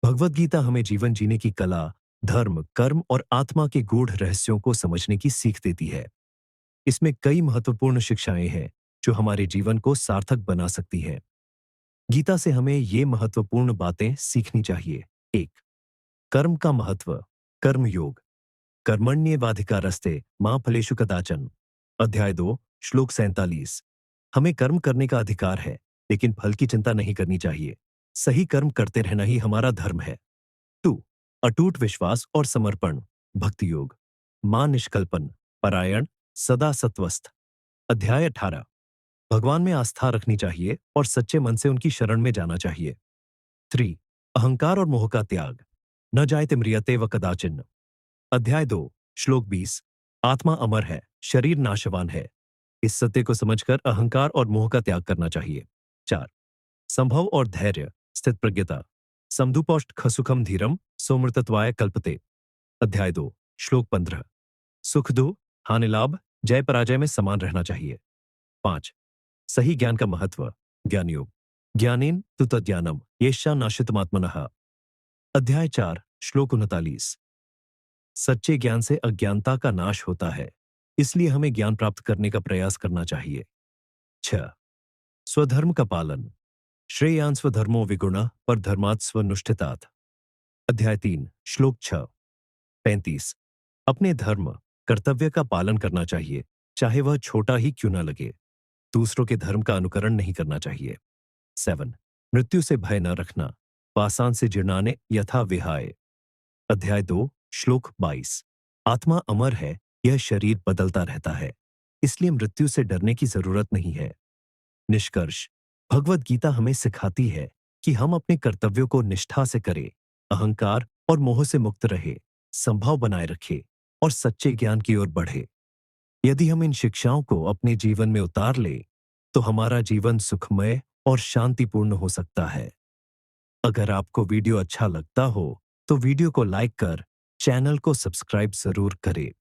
भगवद गीता हमें जीवन जीने की कला, धर्म, कर्म और आत्मा के गूढ़ रहस्यों को समझने की सीख देती है। इसमें कई महत्वपूर्ण शिक्षाएं हैं जो हमारे जीवन को सार्थक बना सकती हैं। गीता से हमें ये महत्वपूर्ण बातें सीखनी चाहिए। 1. कर्म का महत्व। कर्म योग। कर्मण्येवाधिकारस्ते मां फलेषु कदाचन। अध्याय 2, श्लोक 47। हमें कर्म करने का अधिकार है, लेकिन फल की चिंता नहीं करनी चाहिए। सही कर्म करते रहना ही हमारा धर्म है। 2. अटूट विश्वास और समर्पण। भक्ति योग। मां निष्कल्पन, परायण, सदा सत्वस्थ। अध्याय 18। भगवान में आस्था रखनी चाहिए और सच्चे मन से उनकी शरण में जाना चाहिए। 3. अहंकार और मोह का त्याग। न जायते म्रियते व कदाचिन। अध्याय 2, श्लोक 20। आत्मा अमर है, शरीर नाशवान है। इस सत्य को समझकर अहंकार और मोह का त्याग करना चाहिए। 4. संभव और धैर्य, स्थित प्रज्ञता। समदुपौष्ट खसुखम धीरम सोमृतत्वाय कल्पते। अध्याय 2, श्लोक 15। सुख दुख, हानि लाभ, जय पराजय में समान रहना चाहिए। 5. सही ज्ञान का महत्व। ज्ञान योग। ज्ञानेन तु तज्ज्ञानम येषां नाशितमात्मनः। अध्याय 4, श्लोक 39। सच्चे ज्ञान से अज्ञानता का नाश होता है, इसलिए हमें ज्ञान प्राप्त करने का प्रयास करना चाहिए। 6. स्वधर्म का पालन। श्रेयान् स्वधर्मो विगुणः पर धर्मात् स्वनुष्ठितात्। अध्याय 3, श्लोक 6। 35. अपने धर्म, कर्तव्य का पालन करना चाहिए, चाहे वह छोटा ही क्यों न लगे। दूसरों के धर्म का अनुकरण नहीं करना चाहिए। 7. मृत्यु से भय न रखना, पाषाण से जीर्णाने यथा विहाय। अध्याय 2, श्लोक 22। आत्मा अमर है, यह शरीर बदलता रहता है, इसलिए मृत्यु से डरने की जरूरत नहीं है। निष्कर्ष। भगवद गीता हमें सिखाती है कि हम अपने कर्तव्यों को निष्ठा से करें, अहंकार और मोह से मुक्त रहे, संभव बनाए रखे और सच्चे ज्ञान की ओर बढ़े। यदि हम इन शिक्षाओं को अपने जीवन में उतार ले, तो हमारा जीवन सुखमय और शांतिपूर्ण हो सकता है। अगर आपको वीडियो अच्छा लगता हो, तो वीडियो को लाइक कर चैनल को सब्सक्राइब जरूर करें।